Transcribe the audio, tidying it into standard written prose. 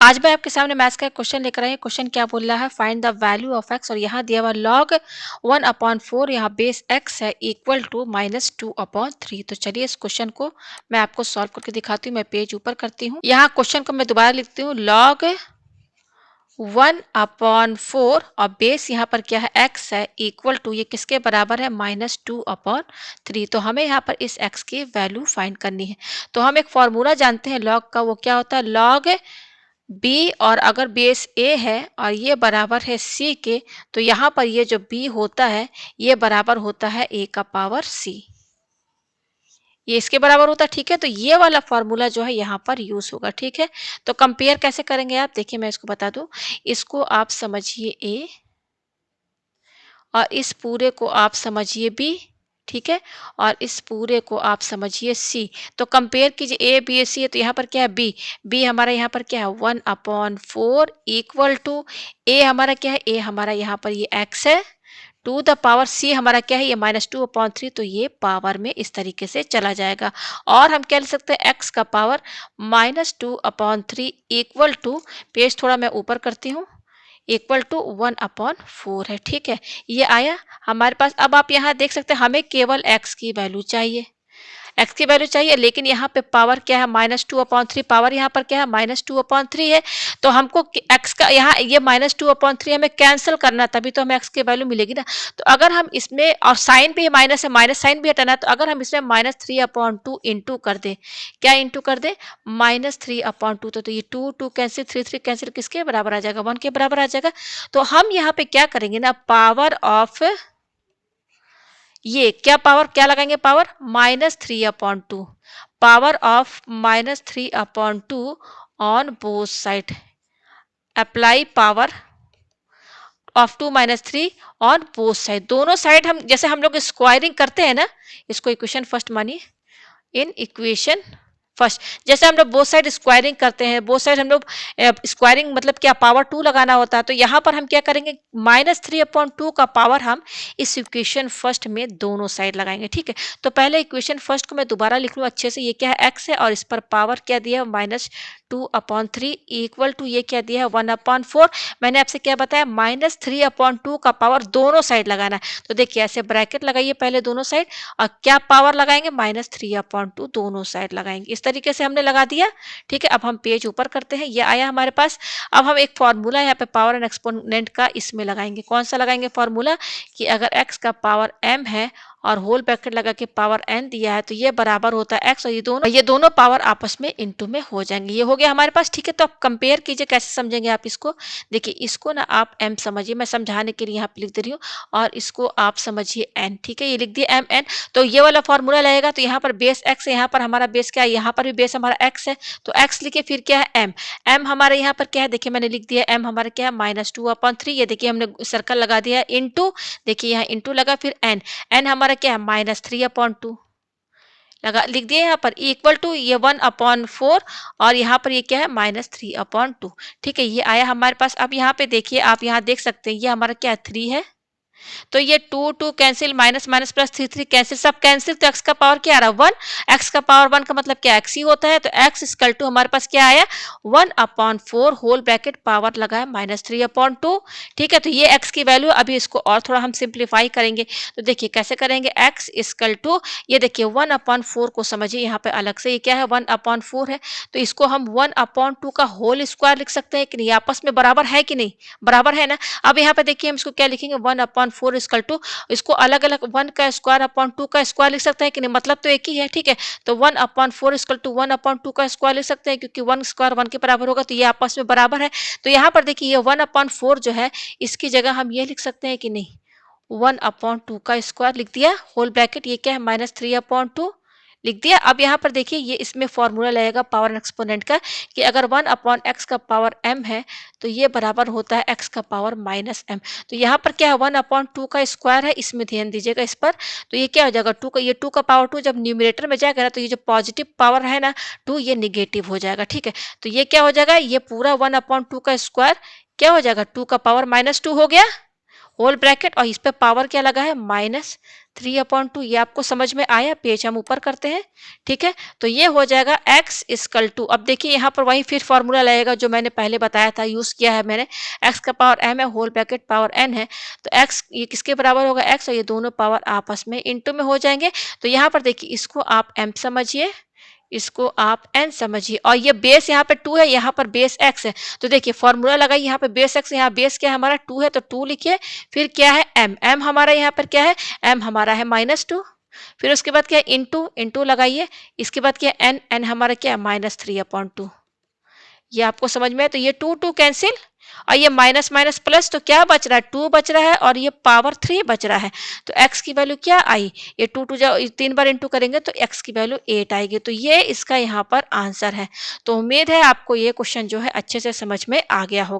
आज मैं आपके सामने मैथ्स का एक क्वेश्चन लेकर आई हूँ। क्वेश्चन क्या बोल रहा है, find the value of x, और यहाँ दिया हुआ लॉग 1/4, यहाँ बेस एक्स है इक्वल टू -2/3। तो चलिए इस क्वेश्चन को मैं आपको सॉल्व करके दिखाती हूँ। मैं पेज ऊपर करती हूँ। यहाँ क्वेश्चन को मैं दोबारा लिखती हूँ, लॉग 1/4 और बेस यहाँ पर क्या है, एक्स है इक्वल टू, ये किसके बराबर है, -2/3। तो हमें यहाँ पर इस एक्स की वैल्यू फाइंड करनी है। तो हम एक फॉर्मूला जानते हैं लॉग का, वो क्या होता है, लॉग बी, और अगर बेस ए है और ये बराबर है सी के, तो यहाँ पर ये जो बी होता है ये बराबर होता है ए का पावर सी, ये इसके बराबर होता है। ठीक है, तो ये वाला फॉर्मूला जो है यहाँ पर यूज होगा। ठीक है, तो कंपेयर कैसे करेंगे आप, देखिए मैं इसको बता दूं। इसको आप समझिए ए और इस पूरे को आप समझिए बी, ठीक है, और इस पूरे को आप समझिए सी। तो कंपेयर कीजिए, ए बी सी है तो यहाँ पर क्या है, बी, बी हमारा यहाँ पर क्या है 1/4 इक्वल टू, ए हमारा क्या है, ए हमारा यहाँ पर ये एक्स है, टू द पावर सी हमारा क्या है, ये -2/3। तो ये पावर में इस तरीके से चला जाएगा। और हम क्या लिख सकते हैं, एक्स का पावर -2/3 इक्वल टू, पेज थोड़ा मैं ऊपर करती हूँ, इक्वल टू 1/4 है। ठीक है, ये आया हमारे पास। अब आप यहाँ देख सकते हैं हमें केवल x की वैल्यू चाहिए, x की वैल्यू चाहिए, लेकिन यहाँ पे पावर क्या है, -2/3, पावर यहाँ पर क्या है, -2/3 है। तो हमको x का यहाँ ये -2/3 हमें कैंसिल करना, तभी तो हमें x की वैल्यू मिलेगी ना। तो अगर हम इसमें, और साइन भी माइनस है, माइनस साइन भी हटाना है, तो अगर हम इसमें -3/2 इंटू कर दें, क्या इंटू कर दें, -3/2, तो ये 2 2 कैंसिल, 3 3 कैंसिल, किसके बराबर आ जाएगा, 1 के बराबर आ जाएगा। तो हम यहाँ पे क्या करेंगे ना, पावर ऑफ, ये क्या पावर क्या लगाएंगे, power -3/2, power of -3/2 on both side, apply power of 2 - 3 on both side, दोनों साइड। हम जैसे हम लोग स्क्वायरिंग करते हैं ना, इसको इक्वेशन फर्स्ट मानिए, इन इक्वेशन फर्स्ट, जैसे हम लोग बोथ साइड स्क्वायरिंग करते हैं, बोथ साइड हम लोग स्क्वायरिंग मतलब क्या, पावर 2 लगाना होता है। तो यहाँ पर हम क्या करेंगे, -3/2 का पावर हम इस इक्वेशन फर्स्ट में दोनों साइड लगाएंगे। ठीक है, तो पहले इक्वेशन फर्स्ट को मैं दोबारा लिख लूँ अच्छे से, ये क्या है, एक्स है, और इस पर पावर क्या दिया है, -2/3 इक्वल टू, ये क्या दिया है, 1/4। मैंने आपसे क्या बताया, -3/2 का पावर दोनों साइड लगाना है। तो देखिए ऐसे ब्रैकेट लगाइए पहले दोनों साइड, और क्या पावर लगाएंगे, -3/2 दोनों साइड लगाएंगे। इस तरीके से हमने लगा दिया। ठीक है, अब हम पेज ऊपर करते हैं, ये आया हमारे पास। अब हम एक फॉर्मूला यहाँ पे पावर एंड एक्सपोनेंट का इसमें लगाएंगे। कौन सा लगाएंगे फॉर्मूला, कि अगर x का पावर m है और होल ब्रैकेट लगा के पावर n दिया है, तो ये बराबर होता है x, और ये दोनों पावर आपस में इनटू में हो जाएंगे। ये हो गया हमारे पास। ठीक है, तो आप कंपेयर कीजिए, कैसे समझेंगे आप इसको। देखिए इसको ना आप m समझिए, मैं समझाने के लिए यहाँ पे लिख दे रही हूँ, और इसको आप समझिए n। ठीक है, ये लिख दिए m n। तो ये वाला फॉर्मूला लगेगा, तो यहाँ पर बेस x है, यहाँ पर हमारा बेस क्या है, यहाँ पर भी बेस हमारा x है, तो x लिखे, फिर क्या है m, m हमारे यहाँ पर क्या है, देखिए मैंने लिख दिया m हमारा क्या है, -2/3। ये देखिए हमने सर्कल लगा दिया है, इंटू, देखिए यहाँ इंटू लगा, फिर n, n हमारा क्या है, -3/2 लगा, लिख दिया यहाँ पर, इक्वल टू, ये 1/4, और यहाँ पर ये क्या है, -3/2। ठीक है, ये आया हमारे पास। अब यहाँ पे देखिए, आप यहाँ देख सकते हैं, ये हमारा क्या है, 3 है, तो ये 2 2 cancel, minus minus plus 3 3 cancel, सब कैंसिल, तो x का पावर क्या आ रहा है, 1। x का पावर 1 का मतलब क्या, x ही होता है। तो x इक्वल टू हमारे पास क्या आया, 1/4 होल ब्रैकेट पावर लगा है -3/2। ठीक है, तो ये x की वैल्यू। अभी इसको और थोड़ा हम सिंप्लीफाई करेंगे, तो देखिए कैसे करेंगे, x इक्वल टू, ये देखिए 1/4 को समझिए यहाँ पे अलग से, ये क्या है, 1/4 है, तो इसको हम 1/2 का होल स्क्वायर लिख सकते हैं कि नहीं, आपस में बराबर है कि नहीं, बराबर है ना। अब यहाँ पे देखिए हम इसको क्या लिखेंगे, 1/4 इक्वल टू, इसको अलग अलग 1 का स्क्वायर अपॉन 2 का स्क्वायर लिख सकते हैं कि नहीं, मतलब तो एक ही है। ठीक है, तो 1/4 इक्वल टू 1/2 का स्क्वायर लिख सकते हैं, क्योंकि 1 स्क्वायर 1 के बराबर होगा, तो ये आपस में बराबर है। तो यहाँ पर देखिए ये 1/4 जो है, इसकी जगह हम ये लिख सकते हैं कि नहीं, 1/2 का स्क्वायर लिख दिया, होल ब्रैकेट, ये क्या है, -3/2 लिख दिया। अब यहाँ पर देखिए ये इसमें फॉर्मूला लगेगा पावर एक्सपोनेंट का, कि अगर 1/x का पावर m है, तो ये बराबर होता है x का पावर -m। तो यहाँ पर क्या है, 1/2 का स्क्वायर है, इसमें ध्यान दीजिएगा इस पर। तो ये क्या हो जाएगा, 2 का, ये 2 का पावर 2 जब न्यूमरेटर में जाएगा ना, तो ये जो पॉजिटिव पावर है ना 2, ये निगेटिव हो जाएगा। ठीक है, तो ये क्या हो जाएगा, ये पूरा 1/2 का स्क्वायर क्या हो जाएगा, 2 का पावर -2 हो गया, होल ब्रैकेट और इस पे पावर क्या लगा है -3/2। ये आपको समझ में आया? पेज हम ऊपर करते हैं, ठीक है। तो ये हो जाएगा x इक्वल टू, अब देखिए यहाँ पर वही फिर फॉर्मूला लगेगा जो मैंने पहले बताया था, यूज किया है मैंने। x का पावर m है, होल ब्रैकेट पावर n है, तो x ये किसके बराबर होगा? x, और ये दोनों पावर आपस में इंटू में हो जाएंगे। तो यहाँ पर देखिए इसको आप m समझिए, इसको आप n समझिए, और ये बेस यहाँ पे 2 है, यहाँ पर बेस x है। तो देखिए फॉर्मूला लगाइए, यहाँ पे बेस x, यहाँ बेस क्या है हमारा 2 है, तो 2 लिखिए। फिर क्या है m हमारा यहाँ पर क्या है? m हमारा है -2। फिर उसके बाद क्या है? इंटू लगाइए। इसके बाद क्या है? n हमारा क्या है? -3/2। ये आपको समझ में है? तो ये 2 कैंसिल, और ये माइनस माइनस प्लस, तो क्या बच रहा है? 2 बच रहा है, और ये पावर 3 बच रहा है। तो x की वैल्यू क्या आई? ये 2 3 बार इंटू करेंगे तो x की वैल्यू 8 आएगी। तो ये इसका यहाँ पर आंसर है। तो उम्मीद है आपको ये क्वेश्चन जो है अच्छे से समझ में आ गया होगा।